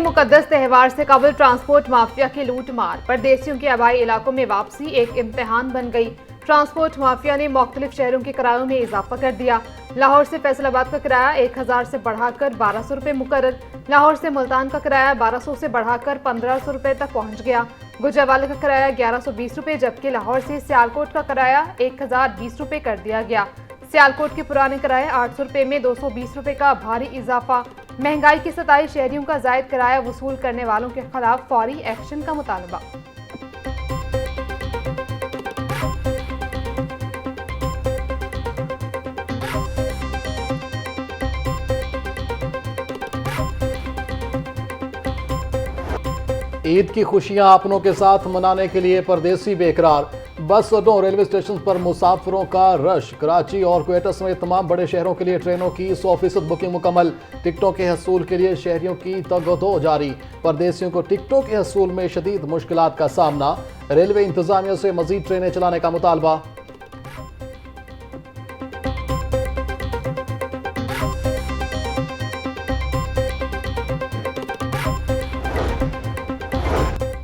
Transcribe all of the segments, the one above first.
मुकद्दस त्यौहार से कबल ट्रांसपोर्ट माफिया की लूट मार, परदेशियों के आबाई इलाकों में वापसी एक इम्तिहान बन गई। ट्रांसपोर्ट माफिया ने मुख्तलिफ शहरों के किरायों में इजाफा कर दिया। लाहौर से फैसलाबाद का किराया 1000 से बढ़ाकर 1200 रुपये मुकर्रर। लाहौर से मुल्तान का किराया 1200 से बढ़ाकर 1500 रुपये तक पहुँच गया। गुजरावाला का किराया 1120 रुपये, जबकि लाहौर से सियालकोट का किराया 1020 रुपये कर दिया गया। सियालकोट के पुराने किराए 800 रुपये में 220 रुपये का भारी इजाफा। महंगाई की सताई, शहरियों का जायद किराया वसूल करने वालों के खिलाफ फौरी एक्शन का मुतालबा। ईद की खुशियां अपनों के साथ मनाने के लिए परदेसी बेकरार। बस अड्डों और रेलवे स्टेशन पर मुसाफिरों का रश। कराची और क्वेटा समेत तमाम बड़े शहरों के लिए ट्रेनों की 100% बुकिंग मुकम्मल। टिकटों के हसूल के लिए शहरियों की तगदो जारी। परदेसियों को टिकटों के हसूल में शदीद मुश्किलात का सामना। रेलवे इंतजामिया से मजीद ट्रेनें चलाने का मुतालबा।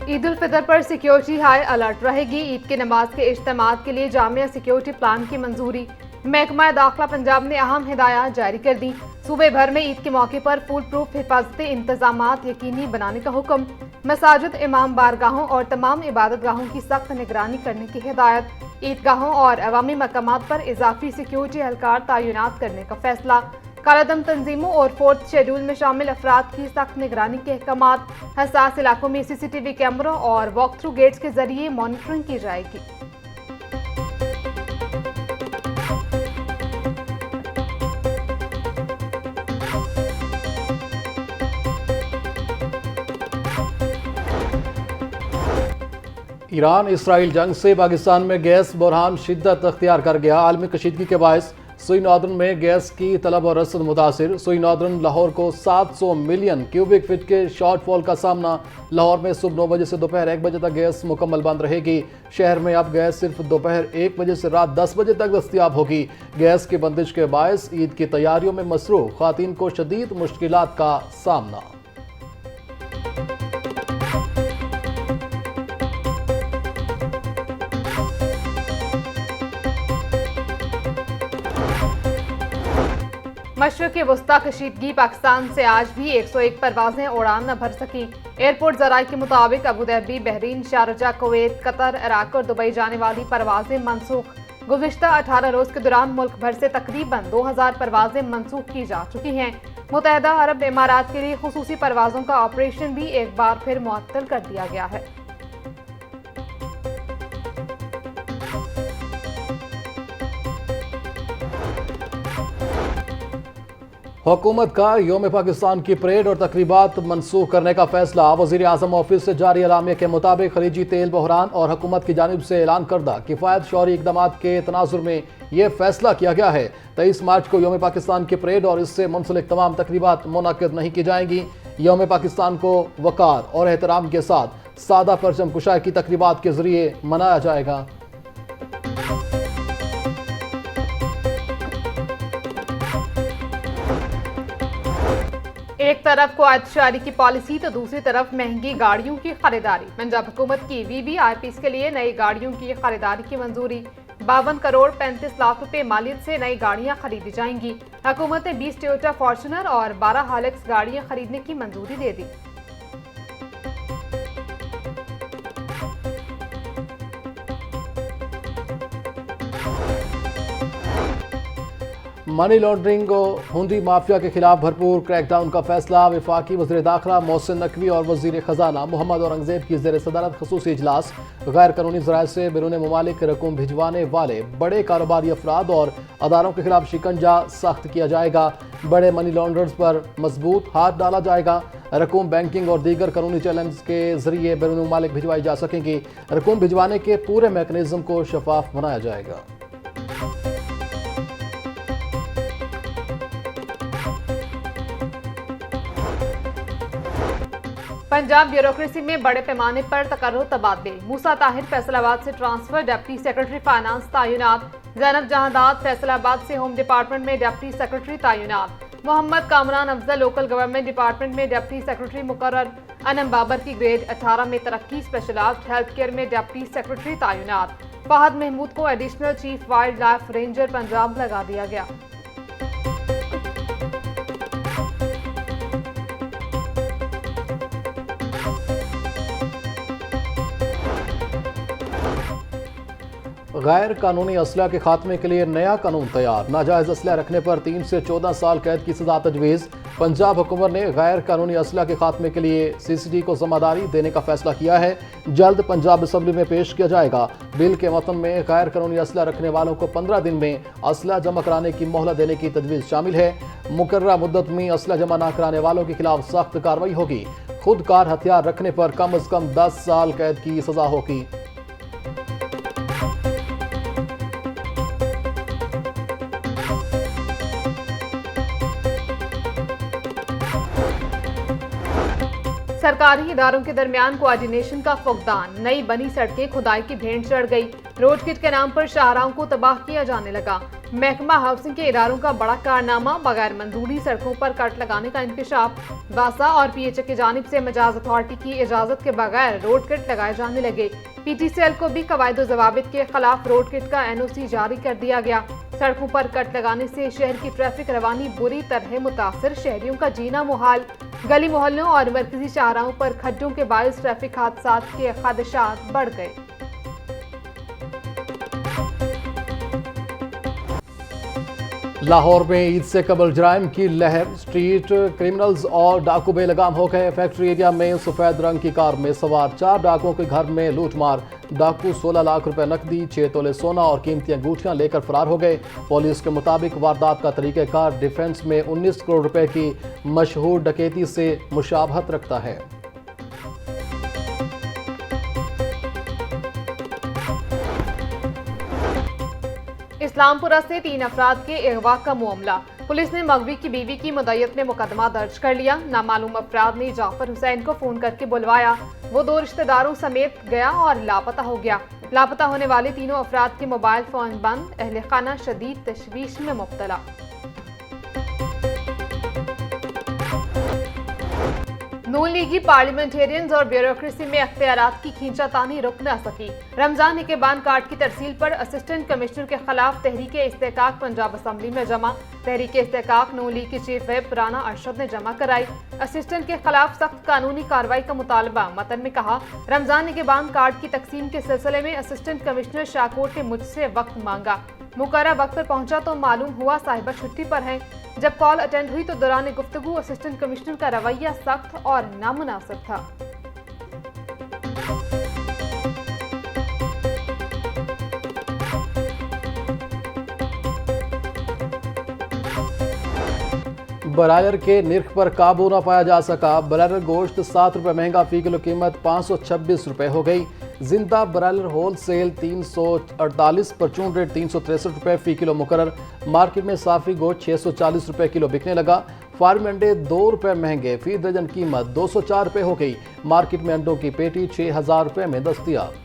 ईद उल फितर पर सिक्योरिटी हाई अलर्ट रहेगी। ईद की नमाज के इज्तिमात के लिए जामिया सिक्योरिटी प्लान की मंजूरी। महकमा दाखिला पंजाब ने अहम हिदायत जारी कर दी। सूबे भर में ईद के मौके पर फुल प्रूफ हिफाजती इंतजामात यकीनी बनाने का हुक्म। मसाजिद, इमाम बारगाहों और तमाम इबादत गाहों की सख्त निगरानी करने की हिदायत। ईदगाहों और अवामी मकामात पर इजाफी सिक्योरिटी एहलकार तैनात करने का फैसला। कालादम तंजीमों और फोर्थ शेड्यूल में शामिल अफराद की सख्त निगरानी के अहकामात। हसास इलाकों में CCTV कैमरों और वॉक थ्रू गेट्स के जरिए मॉनिटरिंग की जाएगी। ईरान इसराइल जंग से पाकिस्तान में गैस बहरान शिद्दत अख्तियार कर गया। आलमी कशीदगी के बायस सुई नॉर्दर्न में गैस की तलब और रसद मुतासिर। सुई नॉर्दर्न लाहौर को 700 मिलियन क्यूबिक फीट के शॉर्टफॉल का सामना। लाहौर में सुबह 9 बजे से दोपहर 1 बजे तक गैस मुकम्मल बंद रहेगी। शहर में अब गैस सिर्फ दोपहर 1 बजे से रात 10 बजे तक दस्तयाब होगी। गैस की बंदिश के बायस ईद की तैयारियों में मसरूफ खातीन को शदीद मुश्किलात का सामना। मशरक़ वस्ता कशीदगी, पाकिस्तान से आज भी 101 परवाजें उड़ान न भर सकी। एयरपोर्ट ज़राए के मुताबिक Abu Dhabi, Bahrain, Sharjah, Kuwait, Qatar, Iraq और दुबई जाने वाली परवाजें मनसूख। गुज़िश्ता 18 रोज़ के दौरान मुल्क भर से तकरीबन 2000 परवाजें मनसूख की जा चुकी हैं। मुत्तहदा अरब इमारात के लिए खुसूसी परवाज़ों का ऑपरेशन भी एक बार फिर मुअत्तल कर दिया गया है। हुकूमत का यौम पाकिस्तान की परेड और तकरीबात मनसूख करने का फैसला। वज़ीर आज़म ऑफिस से जारी अलामिया के मुताबिक खलीजी तेल बहरान और हुकूमत की जानिब से ऐलान करदा किफ़ायत शौरी इक़दाम के तनाजुर में यह फैसला किया गया है। 23 मार्च को यौम पाकिस्तान की परेड और इससे मुंसलिक तमाम तकरीबात मुनक़िद नहीं की जाएंगी। यौम पाकिस्तान को वक़ार और एहतराम के साथ सादा परचम कुशाई की तकरीबात के ज़रिए मनाया जाएगा। एक तरफ क्वायतशारी की पॉलिसी तो दूसरी तरफ महंगी गाड़ियों की खरीदारी। पंजाब हुकूमत की VVIPs के लिए नई गाड़ियों की खरीदारी की मंजूरी। 52 करोड़ 35 लाख रुपए मालियत से नई गाड़ियां खरीदी जाएंगी। हुकूमत ने 20 टोयोटा फॉर्च्यूनर और 12 हाइलक्स गाड़ियां खरीदने की मंजूरी दे दी। मनी लॉन्ड्रिंग और हुंडी माफिया के खिलाफ भरपूर क्रैकडाउन का फैसला। वफाकी वज़ीर दाखिला मोहसिन नकवी और वज़ीर ख़जाना मोहम्मद औरंगज़ेब की ज़ेर सदारत ख़ुसूसी इजलास। गैर कानूनी ज़राए से बैरून ममालिक रकूम भिजवाने वाले बड़े कारोबारी अफराद और अदारों के खिलाफ शिकंजा सख्त किया जाएगा। बड़े मनी लॉन्ड्रर्स पर मजबूत हाथ डाला जाएगा। रकूम बैंकिंग और दीगर कानूनी चैलेंज के जरिए बैरून ममालिक भिजवाई जा सकेंगी। रकूम भिजवाने के पूरे मैकेनिज्म को शफाफ बनाया जाएगा। पंजाब ब्यूरोक्रेसी में बड़े पैमाने पर तकर्रुर तबादले। मूसा ताहिर फैसलाबाद से ट्रांसफर, डिप्टी सेक्रेटरी फाइनेंस तैनात। ज़ैनब जहांदाद फैसलाबाद से होम डिपार्टमेंट में डिप्टी सेक्रेटरी तैनात। Mohammad Kamran Afzal local government department में डिप्टी सेक्रेटरी मुकर्रर। अनम बाबर की ग्रेड 18 में तरक्की, स्पेशलाइज्ड हेल्थ केयर में डिप्टी सेक्रेटरी तैनात। फहद महमूद को additional chief wild life ranger Punjab लगा दिया गया। गैर कानूनी असला के खात्मे के लिए नया कानून तैयार। नाजायज असला रखने पर 3 से 14 साल कैद की सजा तजवीज़। पंजाब हुकूमत ने गैर कानूनी असला के खात्मे के लिए CCD को जिम्मेदारी देने का फैसला किया है। जल्द पंजाब असम्बली में पेश किया जाएगा। बिल के मतन में गैर कानूनी असला रखने वालों को 15 दिन में असला जमा कराने की मोहलत देने की तजवीज़ शामिल है। मुकर्ररा मुद्दत में असला जमा न कराने वालों के खिलाफ सख्त कार्रवाई होगी। खुदकार हथियार रखने पर कम अज कम 10 साल कैद की सजा होगी। सरकारी इदारों के दरमियान कोऑर्डिनेशन का फुकदान। नई बनी सड़कें खुदाई की भेंट चढ़ गई। रोड किट के नाम पर शाहराहों को तबाह किया जाने लगा। महकमा हाउसिंग के इदारों का बड़ा कारनामा, बगैर मंजूरी सड़कों पर कट लगाने का इंकशाफ। वासा और PHA की जानिब से मजाज अथॉरिटी की इजाजत के बगैर रोड किट लगाए जाने लगे। PTCL को भी कवायद व जवाबित के खिलाफ रोड किट का NOC जारी कर दिया गया। सड़कों पर कट लगाने से शहर की ट्रैफिक रवानी बुरी तरह मुतासर, शहरियों का जीना मुहाल। गली मोहल्लों और मरकजी शाहराहों पर खड्डों के बायस ट्रैफिक हादसात के खदशात बढ़ गए। लाहौर में ईद से कबल जराइम की लहर। स्ट्रीट क्रिमिनल्स और डाकू बेलगाम हो गए। फैक्ट्री एरिया में सफेद रंग की कार में सवार 4 डाकुओं के घर में लूटमार। डाकू 16 लाख रुपए नकदी, 6 तोले सोना और कीमती अंगूठियां लेकर फरार हो गए। पुलिस के मुताबिक वारदात का तरीक़ाकार डिफेंस में 19 करोड़ रुपए की मशहूर डकैती से मुशाबहत रखता है। इस्लामपुरा से 3 अफराद के अगवा का मामला। पुलिस ने मगवी की बीवी की मुद्दत में मुकदमा दर्ज कर लिया। नामालूम अफराद ने जाफर हुसैन को फोन करके बुलवाया। वो 2 रिश्तेदारों समेत गया और लापता हो गया। लापता होने वाले तीनों अफराद के मोबाइल फोन बंद, अहले खाना शदीद तशवीश में मुब्तला। नून लीगी पार्लियामेंटेरियंस और ब्यूरोक्रेसी में अख्तियारात की खींचातानी रुक न सकी। रमजान निगहबान कार्ड की तरसील पर असिस्टेंट कमिश्नर के खिलाफ तहरीक इस्तेकाक पंजाब असम्बली में जमा। तहरीक इस्तेकाक नून लीग की चीफ व्हिप राना अरशद ने जमा कराई। असिस्टेंट के खिलाफ सख्त कानूनी कार्रवाई का मुतालबा। मतन में कहा, रमजान निगहबान कार्ड की तकसीम के सिलसिले में असिस्टेंट कमिश्नर शाहकोट ने मुझसे वक्त मांगा। मुकर्ररा वक्त पर पहुंचा तो मालूम हुआ साहिबा छुट्टी पर हैं। जब कॉल अटेंड हुई तो दौरान गुफ्तगू असिस्टेंट कमिश्नर का रवैया सख्त और नामुनासिब था। ब्रायलर के निर्ख पर काबू न पाया जा सका। ब्रायलर गोश्त 7 रुपये महंगा, फी किलो कीमत 526 रुपये हो गई। जिंदा ब्रायलर होल सेल 348, परचून रेट 363 रुपये फी किलो मुकर्रर। मार्केट में साफी गोश्त 640 रुपये किलो बिकने लगा। फार्म अंडे 2 रुपये महंगे, फी दर्जन कीमत 204 रुपये हो गई। मार्केट में अंडों की पेटी 6000 रुपये में दस्तयाब।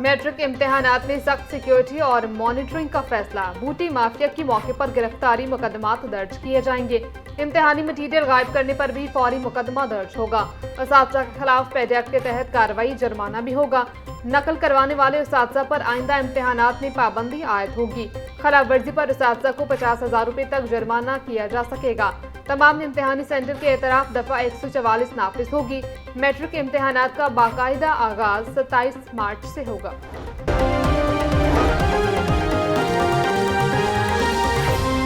मैट्रिक इम्तिहानात में सख्त सिक्योरिटी और मॉनिटरिंग का फैसला। बूटी माफिया की मौके पर गिरफ्तारी मुकदमात दर्ज किए जाएंगे। इम्तिहानी मटीरियल गायब करने पर भी फौरी मुकदमा दर्ज होगा। उस्ताद के खिलाफ पेड एक्ट के तहत कार्रवाई, जुर्माना भी होगा। नकल करवाने वाले उस्ताद पर आइंदा इम्तिहानात में पाबंदी आयद होगी। खिलाफ वर्जी पर उस्ताद को 50,000 रुपये तक जुर्माना किया जा सकेगा। तमाम इम्तिहानी सेंटर के एतराफ दफा 144 नाफिज होगी। मैट्रिक इम्तिहानात का बाकायदा आगाज 27 मार्च से होगा।